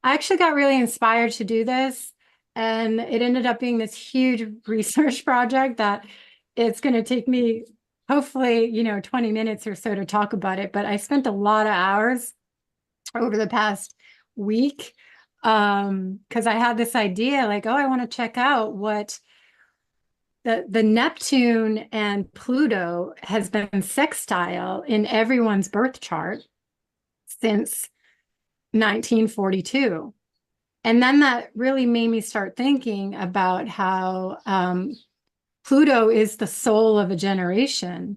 I actually got really inspired to do this, and it ended up being this huge research project that it's going to take me hopefully, 20 minutes or so to talk about it. But I spent a lot of hours over the past week because I had this idea like, oh, I want to check out what the Neptune and Pluto has been sextile in everyone's birth chart since 1942. And then that really made me start thinking about how Pluto is the soul of a generation,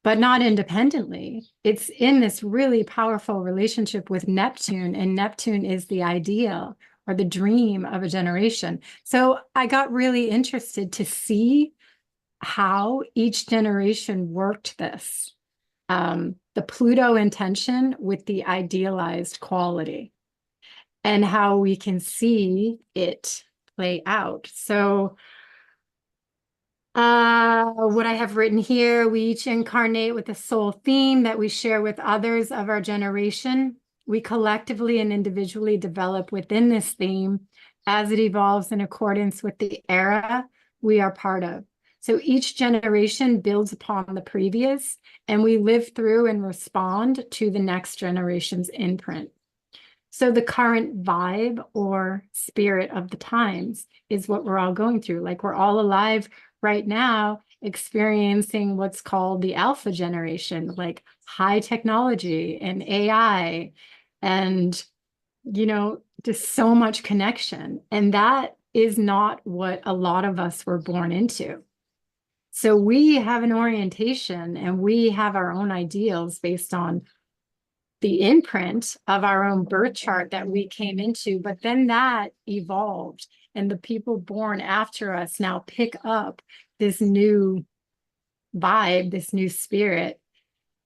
but not independently. It's in this really powerful relationship with Neptune, and Neptune is the ideal or the dream of a generation. So I got really interested to see how each generation worked this, the Pluto intention with the idealized quality, and how we can see it play out. So what I have written here, we each incarnate with a soul theme that we share with others of our generation. We collectively and individually develop within this theme as it evolves in accordance with the era we are part of. So each generation builds upon the previous, and we live through and respond to the next generation's imprint. So the current vibe or spirit of the times is what we're all going through. Like we're all alive right now, experiencing what's called the alpha generation, like high technology and AI and, just so much connection. And that is not what a lot of us were born into. So we have an orientation and we have our own ideals based on the imprint of our own birth chart that we came into, but then that evolved, and the people born after us now pick up this new vibe, this new spirit,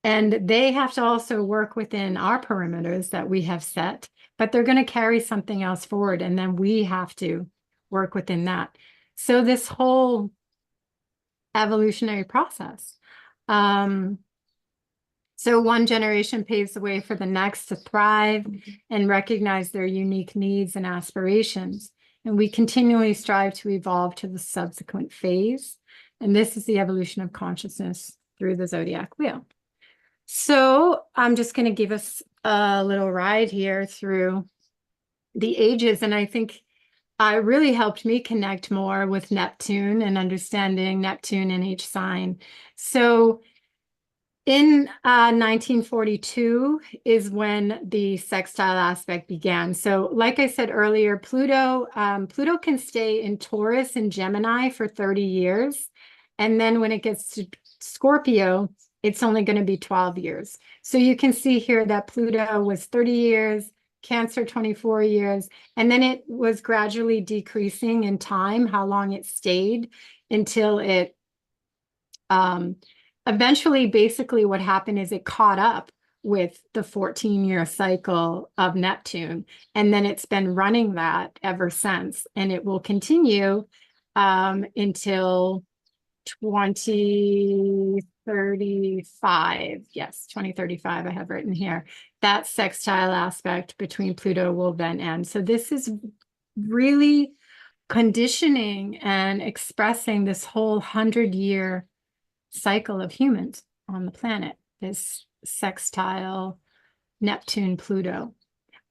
and they have to also work within our perimeters that we have set, but they're going to carry something else forward, and then we have to work within that. So this whole evolutionary process. So one generation paves the way for the next to thrive and recognize their unique needs and aspirations. And we continually strive to evolve to the subsequent phase. And this is the evolution of consciousness through the zodiac wheel. So I'm just going to give us a little ride here through the ages. And I think it really helped me connect more with Neptune and understanding Neptune in each sign. So in 1942 is when the sextile aspect began. So like I said earlier, Pluto can stay in Taurus and Gemini for 30 years. And then when it gets to Scorpio, it's only going to be 12 years. So you can see here that Pluto was 30 years, Cancer 24 years, and then it was gradually decreasing in time, how long it stayed, until it eventually, basically what happened is it caught up with the 14-year cycle of Neptune. And then it's been running that ever since. And it will continue until 2035. Yes, 2035, I have written here. That sextile aspect between Pluto will then end. So this is really conditioning and expressing this whole 100-year cycle of humans on the planet, this sextile Neptune-Pluto.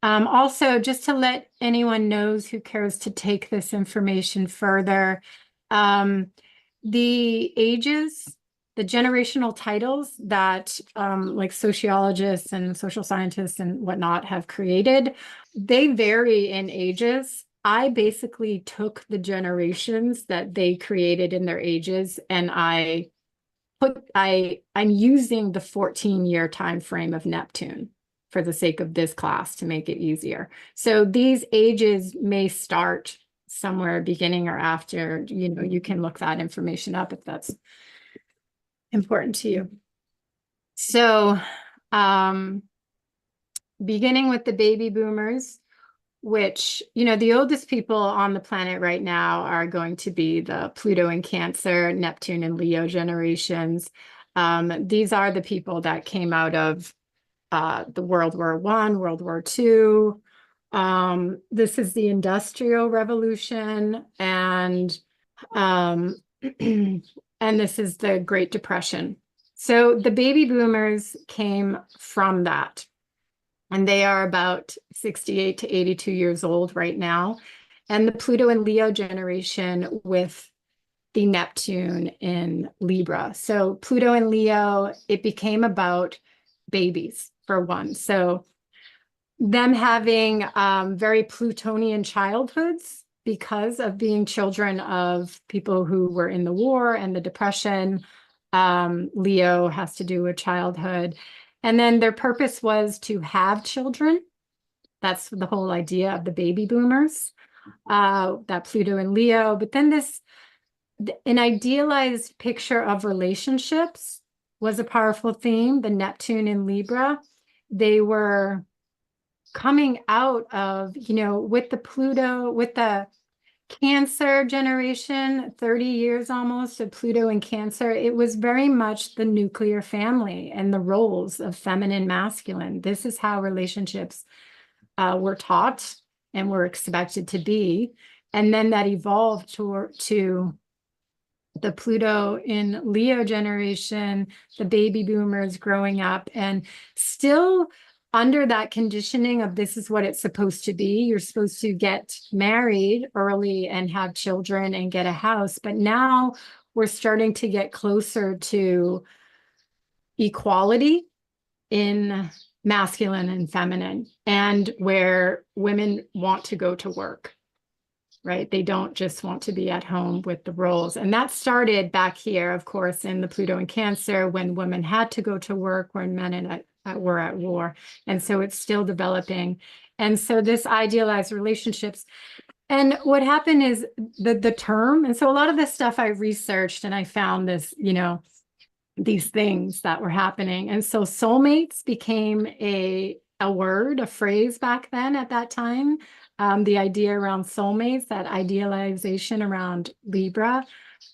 Also, just to let anyone knows who cares to take this information further, the ages, the generational titles that like sociologists and social scientists and whatnot have created, they vary in ages. I basically took the generations that they created in their ages, and I'm using the 14-year time frame of Neptune for the sake of this class to make it easier. So these ages may start somewhere beginning or after, you can look that information up if that's important to you. So beginning with the baby boomers, which, the oldest people on the planet right now are going to be the Pluto and Cancer, Neptune and Leo generations. These are the people that came out of the World War I, World War II, This is the Industrial Revolution, and and this is the Great Depression. So the baby boomers came from that, and they are about 68 to 82 years old right now. And the Pluto and Leo generation with the Neptune in Libra. So Pluto and Leo, it became about babies for one. So them having very Plutonian childhoods because of being children of people who were in the war and the Depression. Leo has to do with childhood. And then their purpose was to have children. That's the whole idea of the baby boomers, that Pluto and Leo. But then an idealized picture of relationships was a powerful theme. The Neptune in Libra, they were coming out of, with the Pluto, with the Cancer generation, 30 years almost of Pluto in Cancer, it was very much the nuclear family and the roles of feminine, masculine. This is how relationships were taught and were expected to be. And then that evolved to the Pluto in Leo generation, the baby boomers growing up, and still under that conditioning of this is what it's supposed to be. You're supposed to get married early and have children and get a house. But now we're starting to get closer to equality in masculine and feminine, and where women want to go to work, right? They don't just want to be at home with the roles. And that started back here, of course, in the Pluto in Cancer, when women had to go to work, when men were at war. And so it's still developing. And so this idealized relationships. And what happened is the term, and so a lot of this stuff I researched and I found this, these things that were happening. And so soulmates became a word, a phrase back then at that time. The idea around soulmates, that idealization around Libra,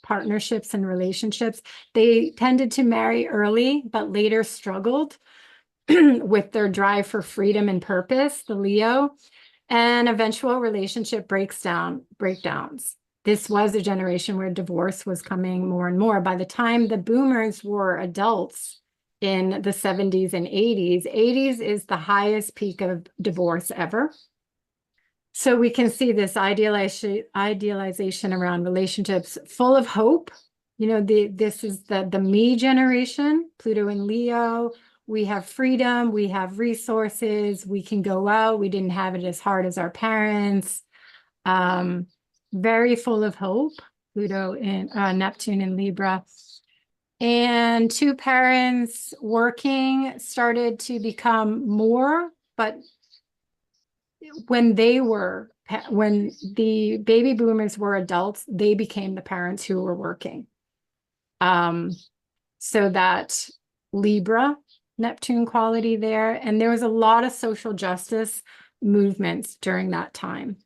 partnerships and relationships, they tended to marry early, but later struggled with their drive for freedom and purpose, the Leo, and eventual relationship breakdowns. This was a generation where divorce was coming more and more. By the time the boomers were adults in the 70s and 80s is the highest peak of divorce ever. So we can see this idealization around relationships full of hope. This is the me generation, Pluto and Leo. We have freedom, we have resources, we can go out. We didn't have it as hard as our parents. Very full of hope, Pluto and Neptune in Libra. And two parents working started to become more, but when the baby boomers were adults, they became the parents who were working. So that Libra, Neptune quality there. And there was a lot of social justice movements during that time.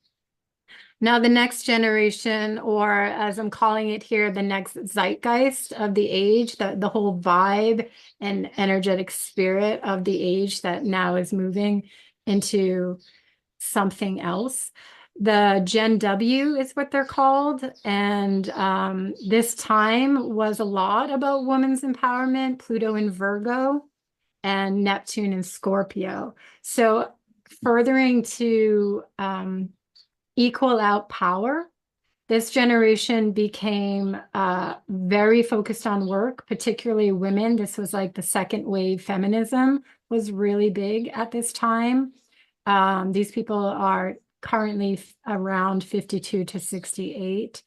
Now, the next generation, or as I'm calling it here, the next zeitgeist of the age, the whole vibe and energetic spirit of the age that now is moving into something else. The Gen W is what they're called. And this time was a lot about women's empowerment, Pluto in Virgo and Neptune in Scorpio. So furthering to equal out power, this generation became very focused on work, particularly women. This was like the second wave feminism was really big at this time. These people are currently around 52 to 68.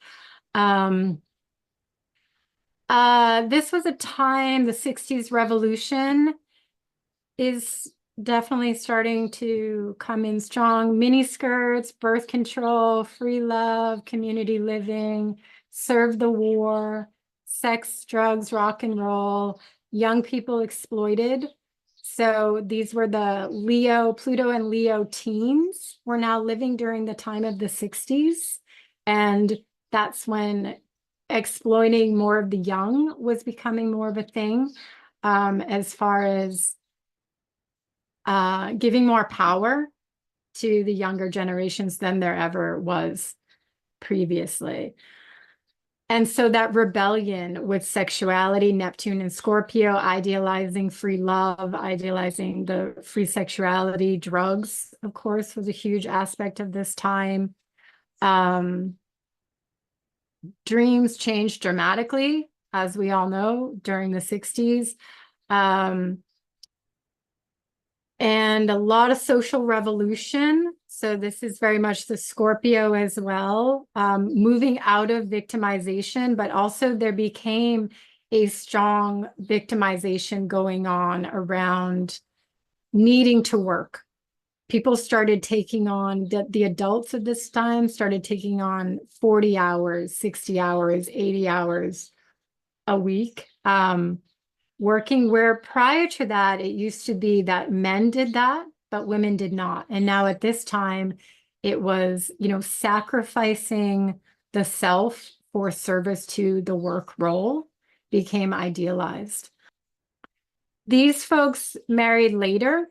This was a time, the 60s revolution is definitely starting to come in strong. Mini skirts, birth control, free love, community living, serve the war, sex, drugs, rock and roll, young people exploited. So these were the Pluto and Leo teens were now living during the time of the 60s. And that's when exploiting more of the young was becoming more of a thing, as far as giving more power to the younger generations than there ever was previously. And so that rebellion with sexuality, Neptune and Scorpio, idealizing free love, idealizing the free sexuality, drugs, of course, was a huge aspect of this time. Dreams changed dramatically, as we all know, during the 60s. And a lot of social revolution. So this is very much the Scorpio as well, moving out of victimization, but also there became a strong victimization going on around needing to work. People started taking on, the adults at this time started taking on 40 hours, 60 hours, 80 hours a week. Working, where prior to that, it used to be that men did that, but women did not. And now at this time, it was, sacrificing the self for service to the work role became idealized. These folks married later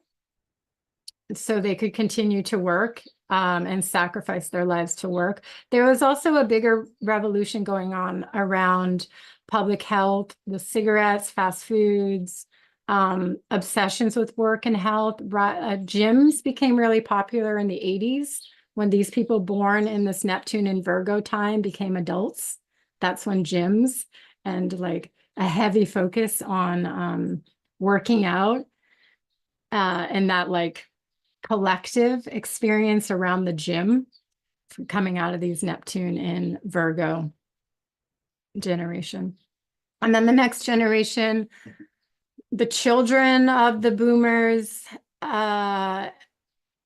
so they could continue to work and sacrifice their lives to work. There was also a bigger revolution going on around public health, the cigarettes, fast foods, obsessions with work and health. Gyms became really popular in the 80s when these people born in this Neptune and Virgo time became adults. That's when gyms and like a heavy focus on working out and that like collective experience around the gym coming out of these Neptune and Virgo generation. And then the next generation, the children of the boomers are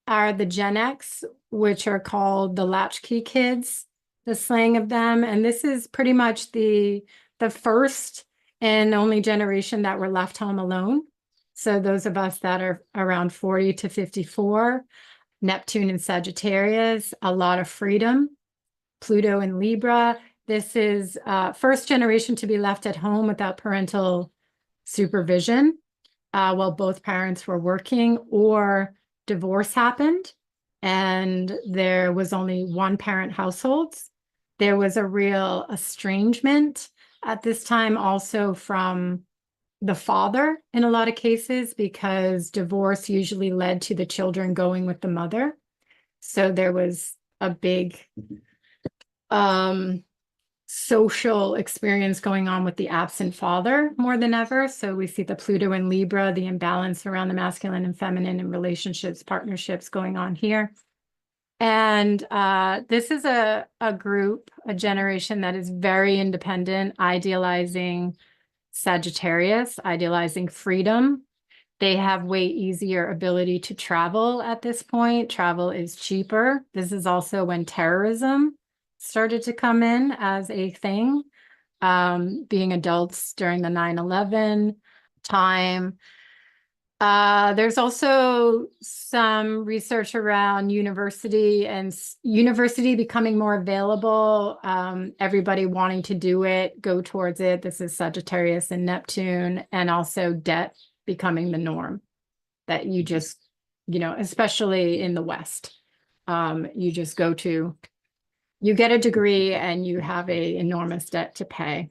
the Gen X, which are called the latchkey kids, the slang of them. And this is pretty much the first and only generation that were left home alone. So those of us that are around 40 to 54, Neptune and Sagittarius, a lot of freedom, Pluto and Libra. This is first generation to be left at home without parental supervision while both parents were working, or divorce happened and there was only one parent households. There was a real estrangement at this time also from the father in a lot of cases, because divorce usually led to the children going with the mother. So there was a big social experience going on with the absent father more than ever. So we see the Pluto and Libra, the imbalance around the masculine and feminine in relationships, partnerships going on here. And this is a group, a generation that is very independent, idealizing Sagittarius, idealizing freedom. They have way easier ability to travel at this point. Travel is cheaper. This is also when terrorism started to come in as a thing, being adults during the 9/11 time. There's also some research around university becoming more available, everybody wanting to do it, go towards it. This is Sagittarius and Neptune, and also debt becoming the norm, that you just, especially in the West, you just you get a degree and you have an enormous debt to pay.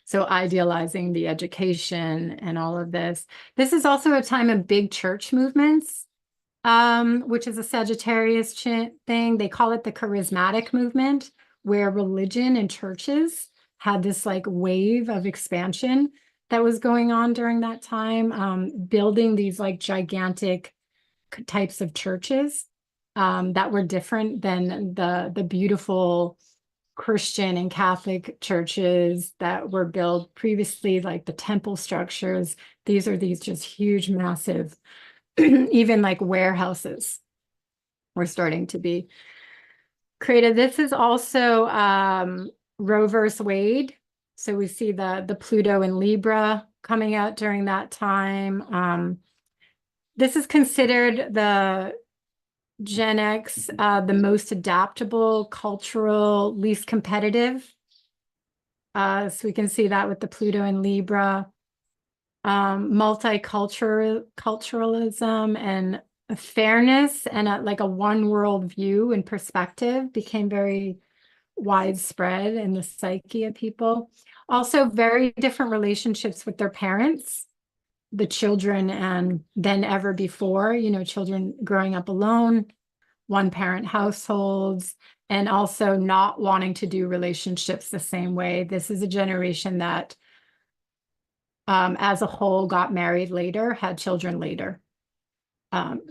So idealizing the education and all of this. This is also a time of big church movements, which is a Sagittarius thing. They call it the charismatic movement, where religion and churches had this like wave of expansion that was going on during that time, building these like gigantic types of churches that were different than the beautiful Christian and Catholic churches that were built previously, like the temple structures. These are these just huge, massive, even like warehouses were starting to be created. This is also Roe versus Wade. So we see the Pluto and Libra coming out during that time. This is considered the Gen X, the most adaptable, cultural, least competitive. So we can see that with the Pluto and Libra. Multiculturalism and a fairness and like a one world view and perspective became very widespread in the psyche of people. Also, very different relationships with their parents, the children, and than ever before. Children growing up alone, one parent households, and also not wanting to do relationships the same way. This is a generation that, as a whole, got married later, had children later,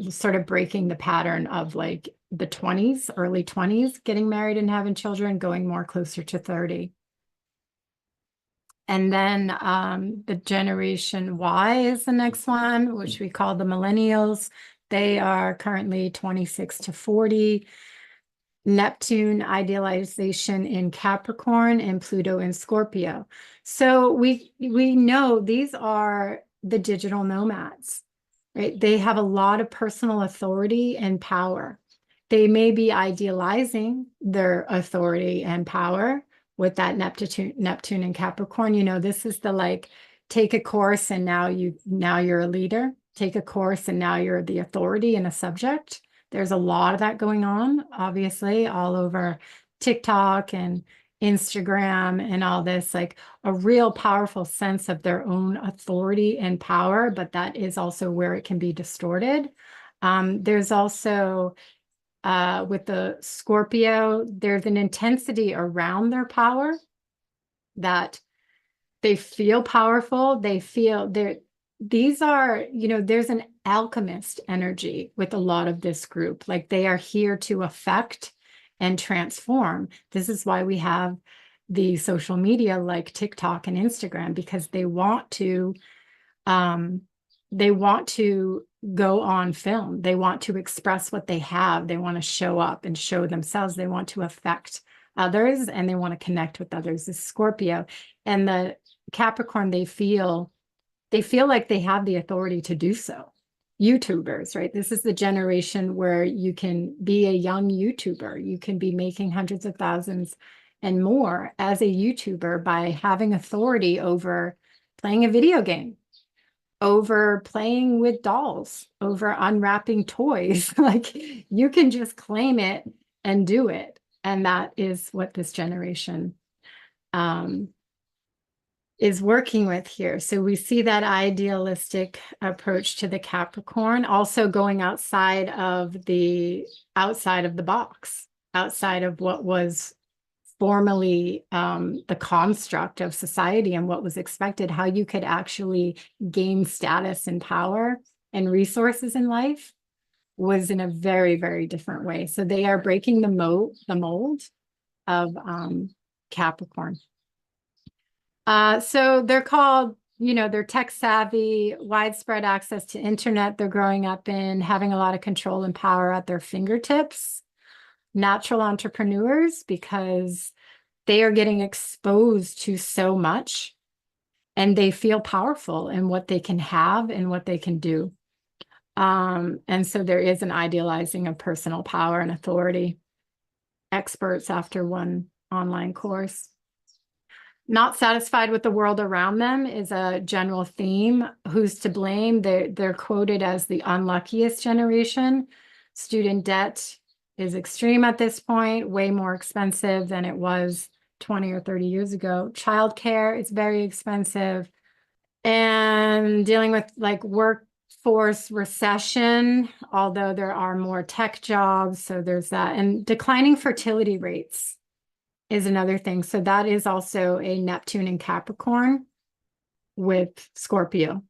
sort of breaking the pattern of like the 20s, early 20s, getting married and having children, going more closer to 30. And then the Generation Y is the next one, which we call the millennials. They are currently 26 to 40. Neptune idealization in Capricorn and Pluto in Scorpio. So we know these are the digital nomads, right? They have a lot of personal authority and power. They may be idealizing their authority and power with that Neptune and Capricorn. This is the like, take a course and now you're a leader. Take a course and now you're the authority in a subject. There's a lot of that going on, obviously, all over TikTok and Instagram and all this, like a real powerful sense of their own authority and power, but that is also where it can be distorted. There's also, with the Scorpio, there's an intensity around their power that they feel powerful. They feel these are, there's an alchemist energy with a lot of this group. Like they are here to affect and transform. This is why we have the social media like TikTok and Instagram, because they want to go on film. They want to express what they have. They want to show up and show themselves. They want to affect others and they want to connect with others. This Scorpio and the Capricorn, they feel like they have the authority to do so. YouTubers, right? This is the generation where you can be a young YouTuber. You can be making hundreds of thousands and more as a YouTuber by having authority over playing a video game, over playing with dolls, over unwrapping toys. Like you can just claim it and do it. And that is what this generation is working with here. So we see that idealistic approach to the Capricorn, also going outside of the box, outside of what was formerly the construct of society and what was expected, how you could actually gain status and power and resources in life was in a very, very different way. So they are breaking the mold of Capricorn. So they're called, they're tech savvy, widespread access to internet. They're growing up in having a lot of control and power at their fingertips. Natural entrepreneurs, because they are getting exposed to so much and they feel powerful in what they can have and what they can do. And so there is an idealizing of personal power and authority. Experts after one online course. Not satisfied with the world around them is a general theme. Who's to blame? They're quoted as the unluckiest generation. Student debt is extreme at this point, way more expensive than it was 20 or 30 years ago. Childcare is very expensive. And dealing with like workforce recession, although there are more tech jobs, so there's that. And declining fertility rates is another thing. So that is also a Neptune and Capricorn with Scorpio,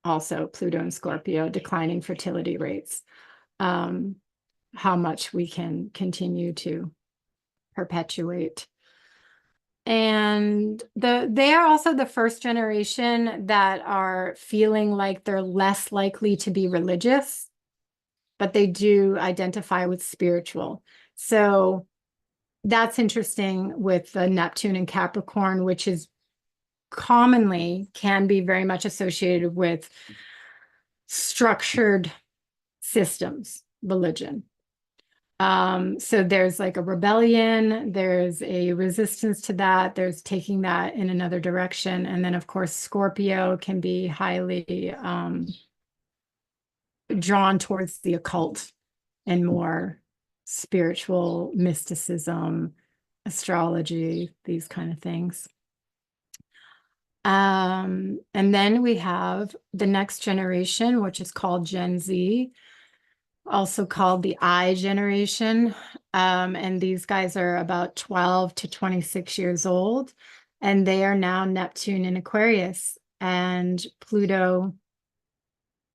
also Pluto and Scorpio, declining fertility rates. How much we can continue to perpetuate. And they are also the first generation that are feeling like they're less likely to be religious, but they do identify with spiritual. So that's interesting with the Neptune and Capricorn, which is commonly can be very much associated with structured systems, religion. So there's like a rebellion, there's a resistance to that, there's taking that in another direction. And then of course, Scorpio can be highly drawn towards the occult and more spiritual mysticism, astrology, these kind of things. And then we have the next generation, which is called Gen Z, also called the I generation. And these guys are about 12 to 26 years old, and they are now Neptune in Aquarius and Pluto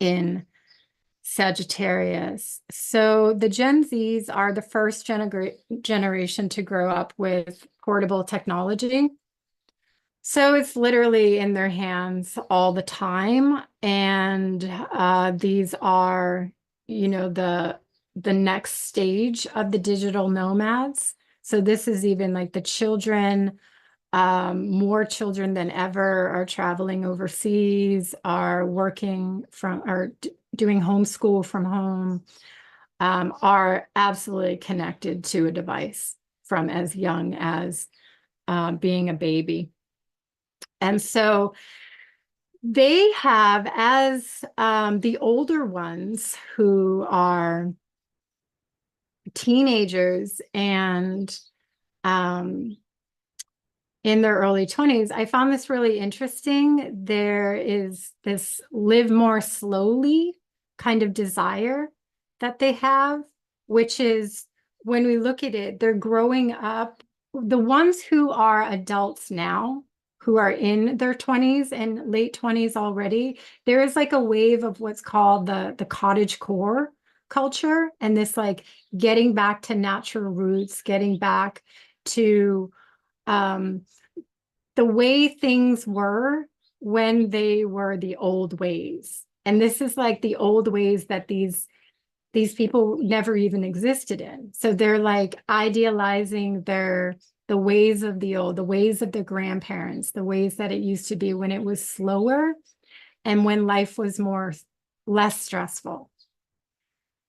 in Sagittarius. So the Gen Zs are the first generation to grow up with portable technology. So it's literally in their hands all the time. And these are, the next stage of the digital nomads. So this is even like the children, more children than ever are traveling overseas, are working are doing homeschool from home, are absolutely connected to a device from as young as being a baby. And so they have, as the older ones who are teenagers and in their early 20s, I found this really interesting. There is this live more slowly kind of desire that they have, which is, when we look at it, they're growing up. The ones who are adults now, who are in their 20s and late 20s already, there is like a wave of what's called the cottage core culture, and this like getting back to natural roots, getting back to the way things were when they were the old ways. And this is like the old ways that these people never even existed in. So they're like idealizing the ways of the old, the ways of the grandparents, the ways that it used to be when it was slower and when life was less stressful.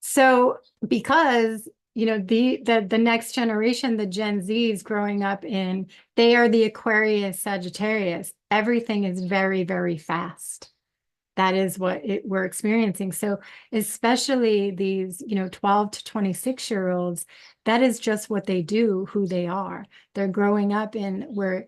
So because the next generation, the Gen Zs growing up they are the Aquarius Sagittarius. Everything is very, very fast. That is what we're experiencing. So especially these, 12 to 26-year-olds, that is just what they do, who they are. They're growing up in where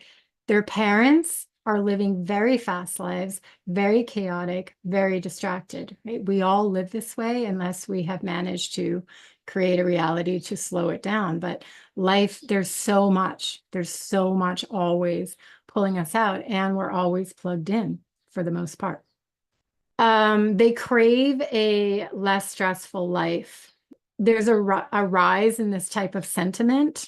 their parents are living very fast lives, very chaotic, very distracted. Right? We all live this way unless we have managed to create a reality to slow it down. But life, there's so much always pulling us out, and we're always plugged in for the most part. They crave a less stressful life. There's a rise in this type of sentiment.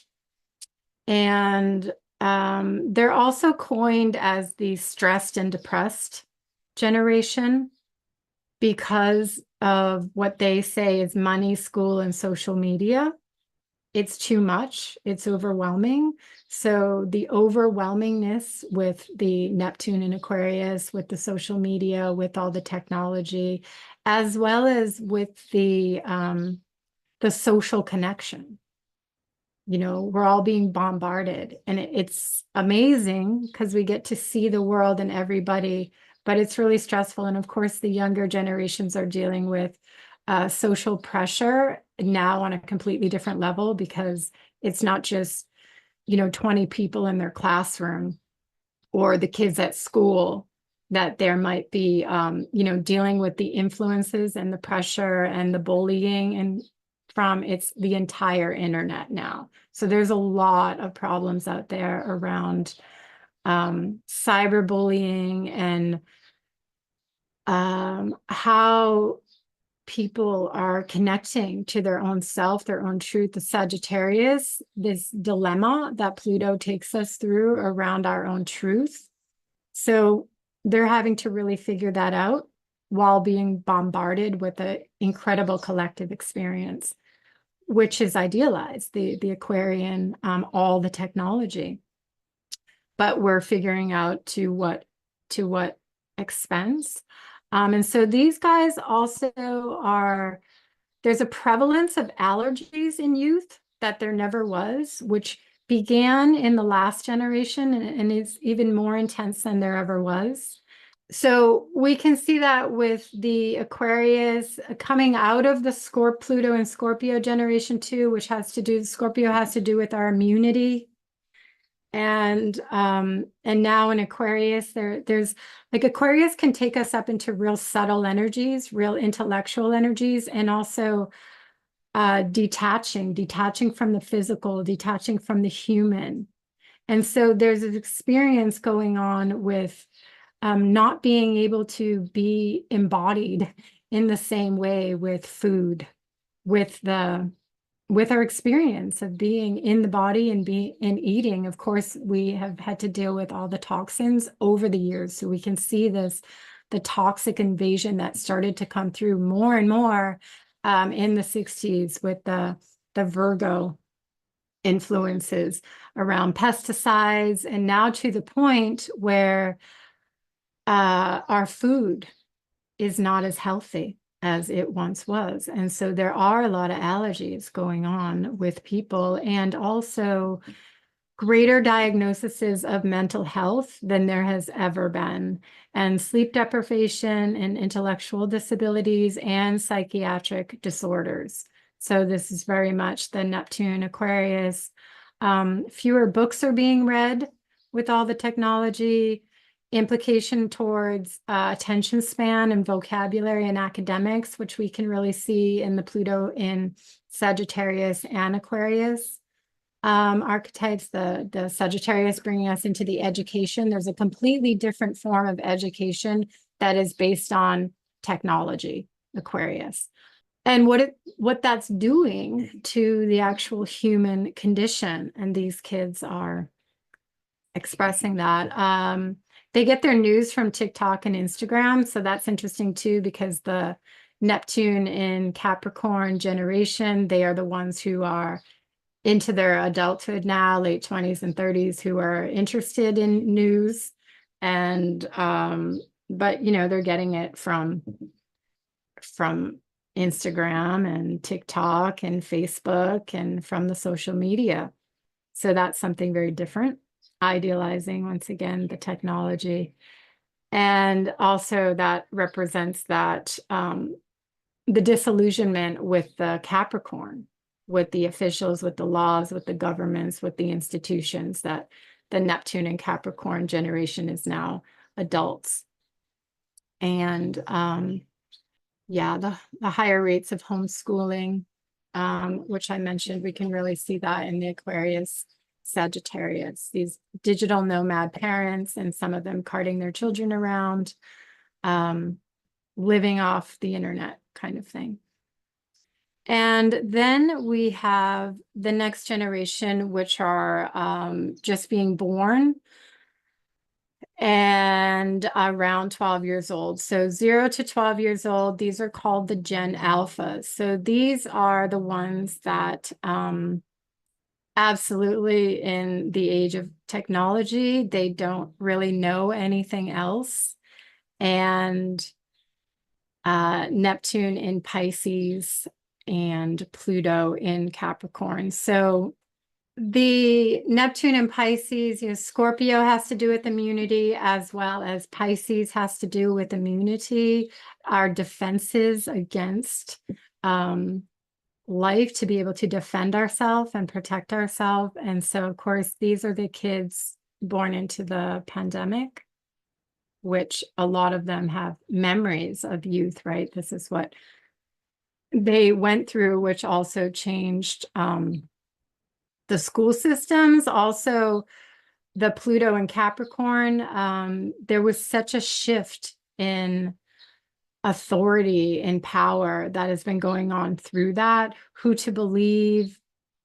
And they're also coined as the stressed and depressed generation because of what they say is money, school, and social media. It's too much. It's overwhelming. So the overwhelmingness with the Neptune in Aquarius, with the social media, with all the technology, as well as with the social connection. We're all being bombarded, and it's amazing because we get to see the world and everybody, but it's really stressful. And of course, the younger generations are dealing with social pressure now on a completely different level, because it's not just, 20 people in their classroom or the kids at school, that there might be, dealing with the influences and the pressure and the bullying, and it's the entire internet now. So there's a lot of problems out there around cyberbullying and how people are connecting to their own self, their own truth. The Sagittarius, this dilemma that Pluto takes us through around our own truth. So they're having to really figure that out while being bombarded with an incredible collective experience, which is idealized, the Aquarian, all the technology. But we're figuring out to what expense. And so these guys also there's a prevalence of allergies in youth that there never was, which began in the last generation and is even more intense than there ever was. So we can see that with the Aquarius coming out of the Pluto and Scorpio generation too, which Scorpio has to do with our immunity. And now in Aquarius, there's like Aquarius can take us up into real subtle energies, real intellectual energies, and also detaching from the physical, detaching from the human. And so there's an experience going on with not being able to be embodied in the same way with food, with our experience of being in the body and eating. Of course, we have had to deal with all the toxins over the years. So we can see the toxic invasion that started to come through more and more in the 60s with the Virgo influences around pesticides, and now to the point where our food is not as healthy as it once was. And so there are a lot of allergies going on with people, and also greater diagnoses of mental health than there has ever been, and sleep deprivation and intellectual disabilities and psychiatric disorders. So this is very much the Neptune Aquarius. Fewer books are being read with all the technology, implication towards attention span and vocabulary and academics, which we can really see in the Pluto in Sagittarius and Aquarius. Archetypes, the Sagittarius bringing us into the education. There's a completely different form of education that is based on technology, Aquarius. And what that's doing to the actual human condition. And these kids are expressing that. They get their news from TikTok and Instagram. So that's interesting too, because the Neptune in Capricorn generation, they are the ones who are into their adulthood now, late 20s and 30s, who are interested in news. And but they're getting it from Instagram and TikTok and Facebook and from the social media. So that's something very different, idealizing once again the technology. And also that represents that the disillusionment with the Capricorn, with the officials, with the laws, with the governments, with the institutions, that the Neptune and Capricorn generation is now adults. And yeah, the higher rates of homeschooling, which I mentioned, we can really see that in the Aquarius Sagittarius, these digital nomad parents, and some of them carting their children around, living off the internet kind of thing. And then we have the next generation, which are just being born and around 12 years old. So 0 to 12 years old, these are called the Gen Alphas. So these are the ones that absolutely, in the age of technology, they don't really know anything else. And Neptune in Pisces and Pluto in Capricorn. So the Neptune in Pisces, Scorpio has to do with immunity, as well as Pisces has to do with immunity, our defenses against life, to be able to defend ourselves and protect ourselves. And so, of course, these are the kids born into the pandemic, which a lot of them have memories of youth, right? This is what they went through, which also changed the school systems. Also, the Pluto and Capricorn, there was such a shift in authority and power that has been going on through that, who to believe,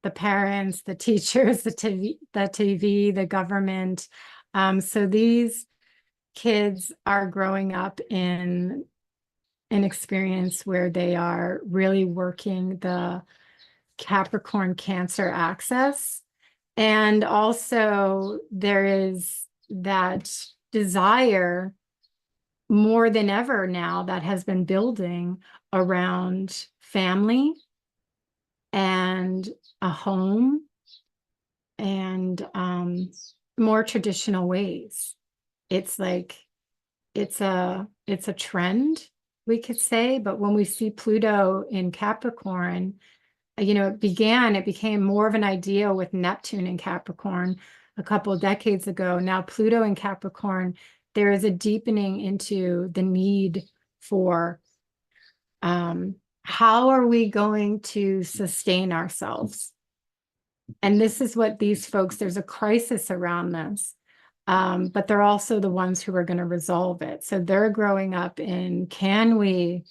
the parents, the teachers, the TV, the government. So these kids are growing up in an experience where they are really working the Capricorn Cancer axis. And also there is that desire more than ever now that has been building around family and a home and more traditional ways. It's like it's a trend, we could say. But when we see Pluto in Capricorn, it became more of an idea with Neptune in Capricorn a couple of decades ago. Now Pluto in Capricorn, there is a deepening into the need for how are we going to sustain ourselves? And this is what these folks, there's a crisis around this. But they're also the ones who are going to resolve it. So they're growing up in, can we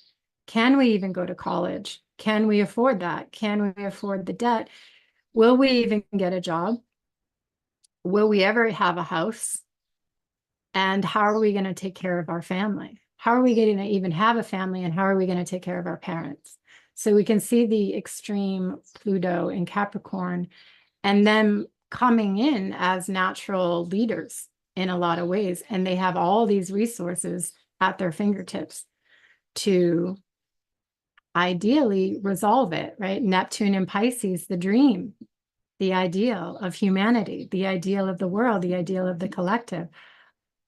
even go to college? Can we afford that? Can we afford the debt? Will we even get a job? Will we ever have a house? And how are we going to take care of our family? How are we going to even have a family? And how are we going to take care of our parents? So we can see the extreme Pluto in Capricorn and them coming in as natural leaders in a lot of ways. And they have all these resources at their fingertips to ideally resolve it, right? Neptune in Pisces, the dream, the ideal of humanity, the ideal of the world, the ideal of the collective.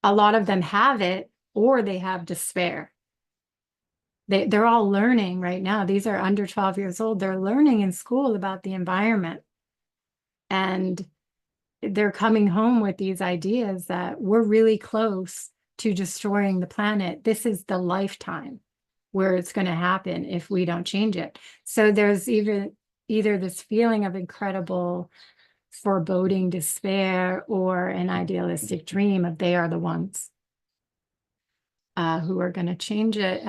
A lot of them have it, or they have despair. They're all learning right now. These are under 12 years old. They're learning in school about the environment. And they're coming home with these ideas that we're really close to destroying the planet. This is the lifetime where it's going to happen if we don't change it. So there's either this feeling of incredible foreboding despair or an idealistic dream of they are the ones who are going to change it.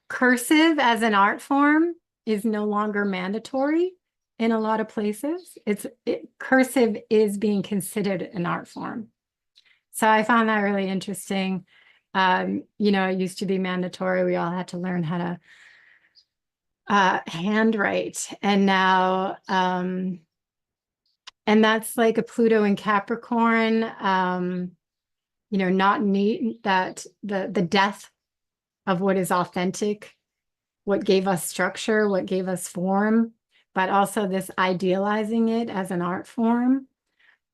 Cursive as an art form is no longer mandatory in a lot of places. Cursive is being considered an art form. So I found that really interesting. It used to be mandatory. We all had to learn how to handwrite. And now, and that's like a Pluto in Capricorn, not neat, that the death of what is authentic, what gave us structure, what gave us form, but also this idealizing it as an art form.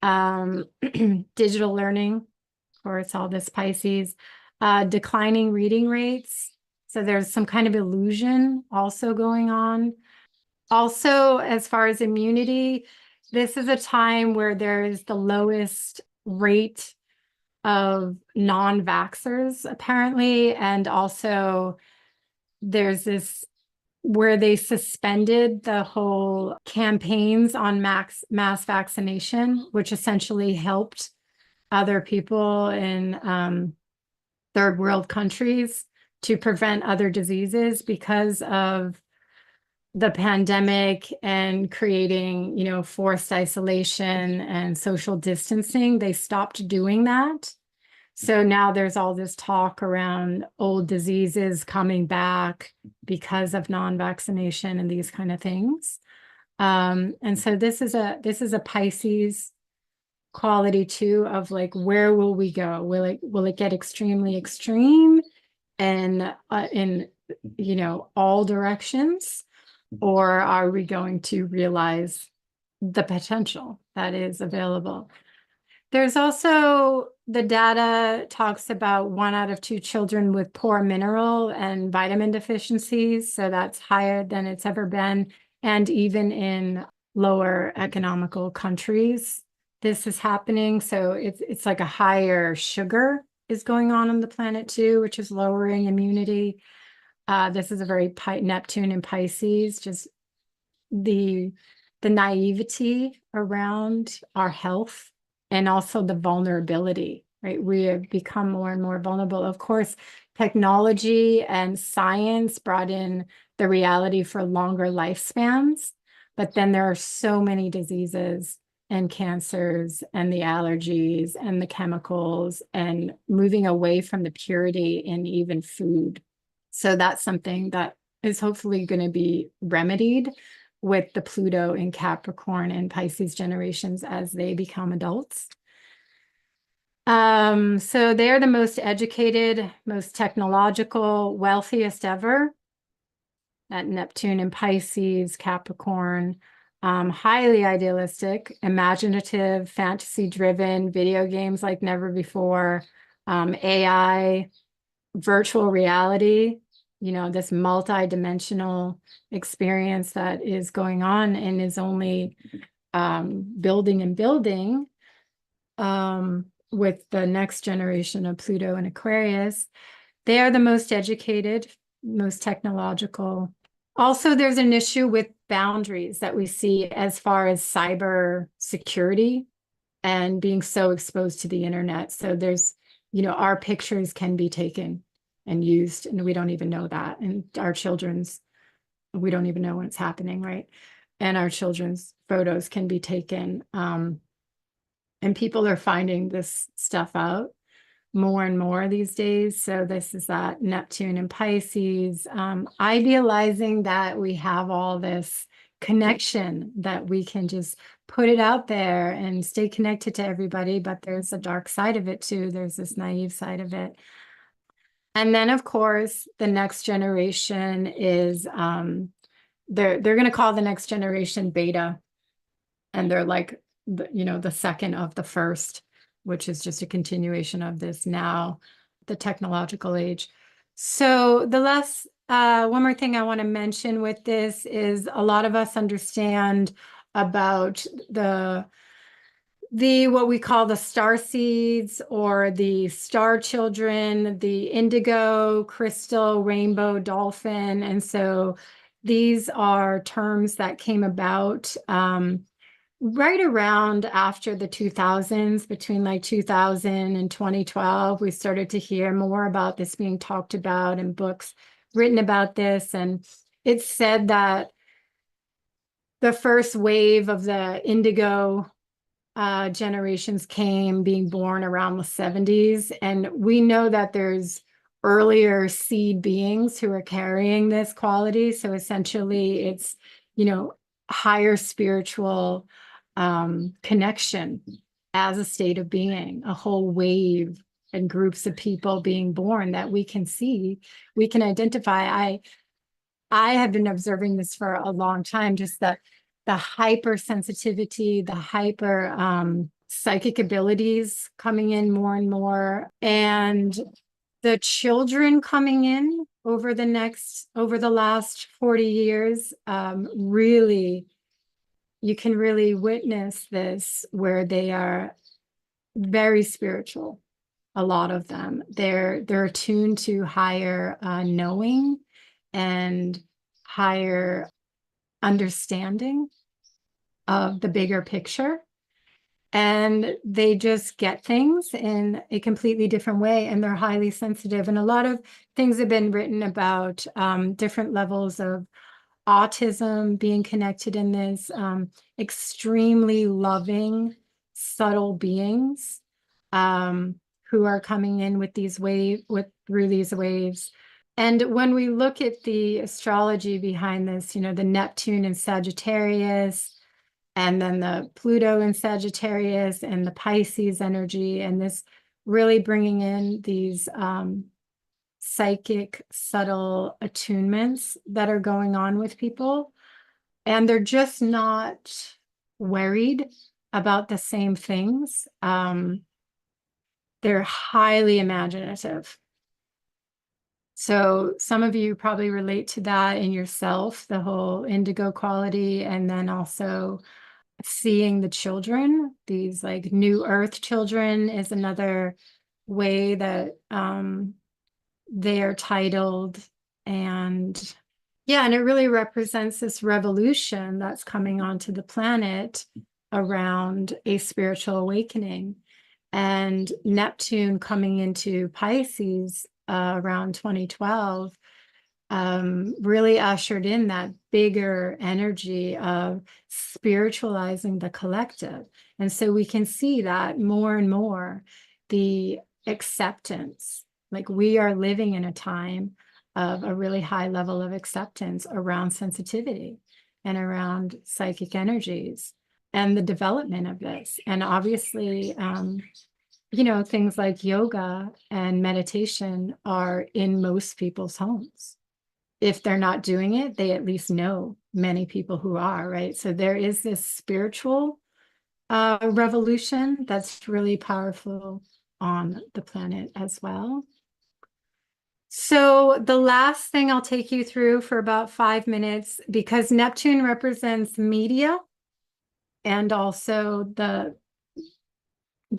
Digital learning, of course, all this Pisces, declining reading rates. So there's some kind of illusion also going on. Also, as far as immunity, this is a time where there is the lowest rate of non-vaxxers, apparently. And also there's this where they suspended the whole campaigns on mass vaccination, which essentially helped other people in third world countries to prevent other diseases because of the pandemic and creating, forced isolation and social distancing. They stopped doing that. So now there's all this talk around old diseases coming back because of non-vaccination and these kind of things. And so this is a Pisces quality too of like, where will we go? Will it get extremely extreme and in all directions? Or are we going to realize the potential that is available? There's also the data talks about 1 out of 2 children with poor mineral and vitamin deficiencies. So that's higher than it's ever been. And even in lower economical countries, this is happening. So it's like a higher sugar is going on the planet too, which is lowering immunity. This is a very Neptune in Pisces, just the naivety around our health and also the vulnerability, right? We have become more and more vulnerable. Of course, technology and science brought in the reality for longer lifespans, but then there are so many diseases and cancers and the allergies and the chemicals and moving away from the purity in even food. So that's something that is hopefully going to be remedied with the Pluto in Capricorn and Pisces generations as they become adults. So they're the most educated, most technological, wealthiest ever. At Neptune in Pisces, Capricorn, highly idealistic, imaginative, fantasy-driven, video games like never before, AI, virtual reality, this multi-dimensional experience that is going on and is only building and building with the next generation of Pluto and Aquarius. They are the most educated, most technological. Also, there's an issue with boundaries that we see as far as cyber security and being so exposed to the internet. So there's, our pictures can be taken and used, and we don't even know that. And we don't even know when it's happening, right? And our children's photos can be taken. And people are finding this stuff out more and more these days. So this is that Neptune and Pisces, idealizing that we have all this connection, that we can just put it out there and stay connected to everybody. But there's a dark side of it too. There's this naive side of it. And then, of course, the next generation is, they're going to call the next generation beta. And they're like, the second of the first, which is just a continuation of this now, the technological age. So the last, one more thing I want to mention with this is a lot of us understand about the what we call the star seeds or the star children, the indigo, crystal, rainbow, dolphin. And so these are terms that came about right around after the 2000s, between like 2000 and 2012. We started to hear more about this being talked about and books written about this. And it's said that the first wave of the indigo generations came being born around the 70s. And we know that there's earlier seed beings who are carrying this quality. So essentially it's, higher spiritual connection as a state of being, a whole wave and groups of people being born that we can see, we can identify. I have been observing this for a long time, just the hypersensitivity, the hyper psychic abilities coming in more and more, and the children coming in over the last 40 years. Really, you can really witness this where they are very spiritual. A lot of them, they're attuned to higher knowing and higher understanding of the bigger picture. And they just get things in a completely different way, and they're highly sensitive. And a lot of things have been written about different levels of autism being connected in this, extremely loving, subtle beings who are coming in with these through these waves. And when we look at the astrology behind this, the Neptune in Sagittarius, and then the Pluto in Sagittarius and the Pisces energy, and this really bringing in these psychic, subtle attunements that are going on with people. And they're just not worried about the same things. They're highly imaginative. So some of you probably relate to that in yourself, the whole indigo quality, and then also seeing the children, these like new earth children is another way that they are titled. And yeah, and it really represents this revolution that's coming onto the planet around a spiritual awakening. And Neptune coming into Pisces around 2012 really ushered in that bigger energy of spiritualizing the collective. And so we can see that more and more, the acceptance, like we are living in a time of a really high level of acceptance around sensitivity and around psychic energies and the development of this. And obviously, things like yoga and meditation are in most people's homes. If they're not doing it, they at least know many people who are, right? So there is this spiritual revolution that's really powerful on the planet as well. So the last thing I'll take you through for about 5 minutes, because Neptune represents media and also the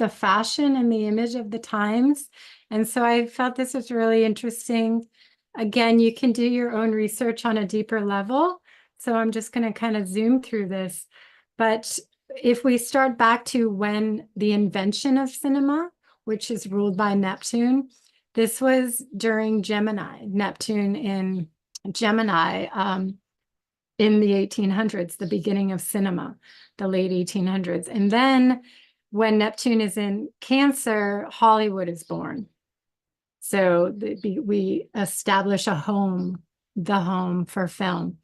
fashion and the image of the times. And so I felt this was really interesting. Again, you can do your own research on a deeper level. So I'm just going to kind of zoom through this. But if we start back to when the invention of cinema, which is ruled by Neptune, this was during Gemini, Neptune in Gemini, in the 1800s, the beginning of cinema, the late 1800s. And then when Neptune is in Cancer, Hollywood is born. So we establish a home, the home for film.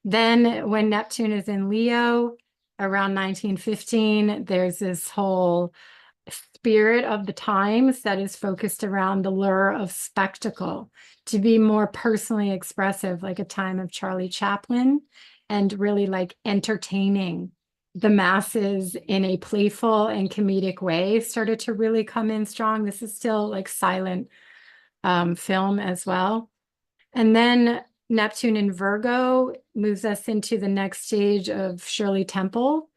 Then when Neptune is in Leo, around 1915, there's this whole spirit of the times that is focused around the lure of spectacle, to be more personally expressive, like a time of Charlie Chaplin, and really like entertaining the masses in a playful and comedic way started to really come in strong. This is still like silent film as well. And then Neptune in Virgo moves us into the next stage of Shirley Temple.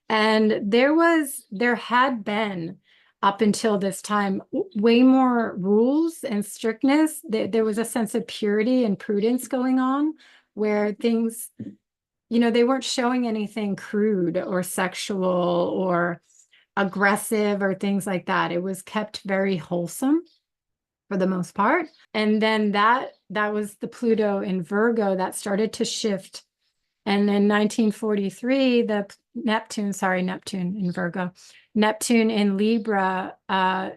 And there had been, up until this time, way more rules and strictness. There was a sense of purity and prudence going on, where things, they weren't showing anything crude or sexual or aggressive or things like that. It was kept very wholesome for the most part. And then that was the Pluto in Virgo that started to shift. And in 1943, the Neptune in Virgo, Neptune in Libra,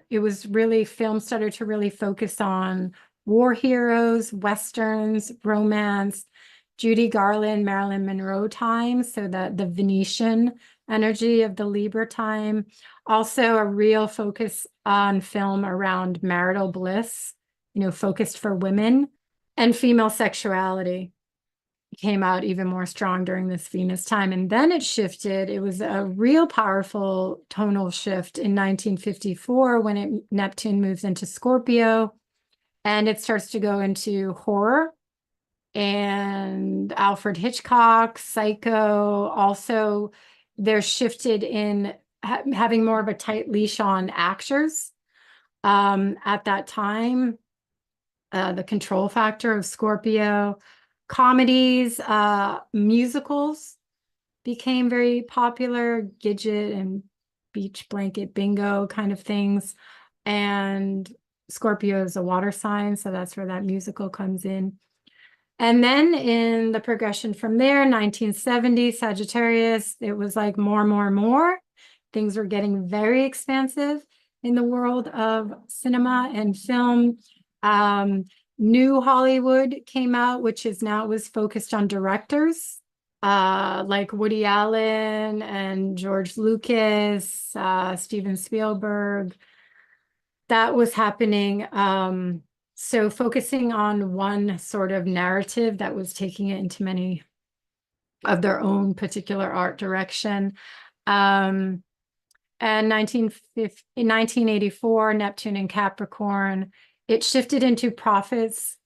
it was really, film started to really focus on war heroes, Westerns, romance, Judy Garland, Marilyn Monroe time. So the Venetian energy of the Libra time. Also a real focus on film around marital bliss, focused for women, and female sexuality came out even more strong during this Venus time. And then it shifted. It was a real powerful tonal shift in 1954 when Neptune moves into Scorpio, and it starts to go into horror and Alfred Hitchcock, Psycho. Also, they're shifted in having more of a tight leash on actors at that time. The control factor of Scorpio. Comedies, musicals became very popular, Gidget and Beach Blanket Bingo kind of things. And Scorpio is a water sign, so that's where that musical comes in. And then in the progression from there, 1970, Sagittarius, it was like more. Things were getting very expansive in the world of cinema and film. New Hollywood came out, which was focused on directors like Woody Allen and George Lucas, Steven Spielberg. That was happening. So focusing on one sort of narrative that was taking it into many of their own particular art direction. And 1984, Neptune in Capricorn, it shifted into profits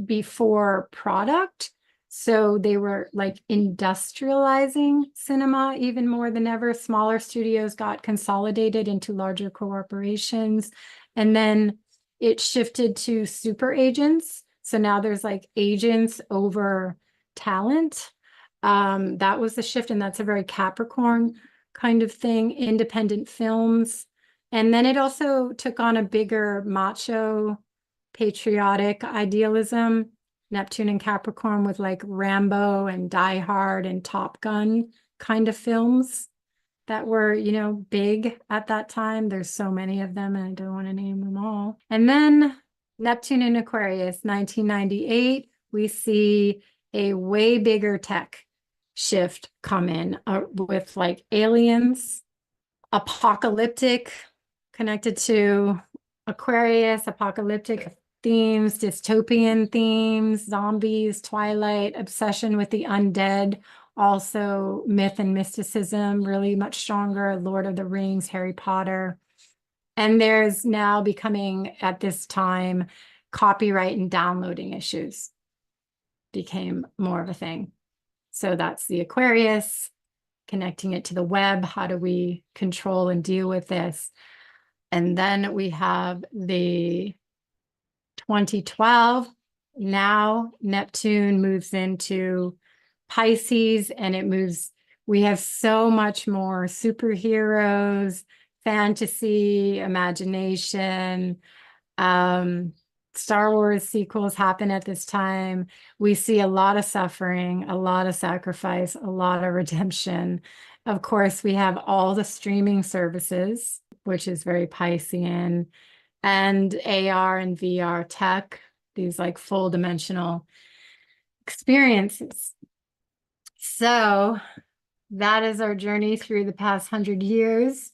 before product. So they were like industrializing cinema even more than ever. Smaller studios got consolidated into larger corporations. And then it shifted to super agents. So now there's like agents over talent. That was the shift, and that's a very Capricorn kind of thing, independent films. And then it also took on a bigger macho, patriotic idealism. Neptune and Capricorn with like Rambo and Die Hard and Top Gun kind of films that were, big at that time. There's so many of them, and I don't want to name them all. And then Neptune in Aquarius, 1998, we see a way bigger tech shift come in with like aliens, apocalyptic, connected to Aquarius, apocalyptic themes, dystopian themes, zombies, Twilight, obsession with the undead, also myth and mysticism, really much stronger, Lord of the Rings, Harry Potter. And there's now becoming, at this time, copyright and downloading issues became more of a thing. So that's the Aquarius, connecting it to the web. How do we control and deal with this? And then we have the 2012. Now Neptune moves into Pisces, and it moves. We have so much more superheroes, fantasy, imagination. Star Wars sequels happen at this time. We see a lot of suffering, a lot of sacrifice, a lot of redemption. Of course, we have all the streaming services, which is very Piscean, and AR and VR tech, these like full dimensional experiences. So that is our journey through the past 100 years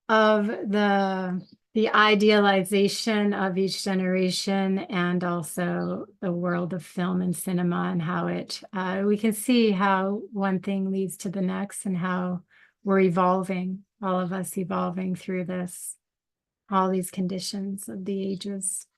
of the idealization of each generation, and also the world of film and cinema, and how it we can see how one thing leads to the next, and how we're evolving, all of us evolving through this, all these conditions of the ages.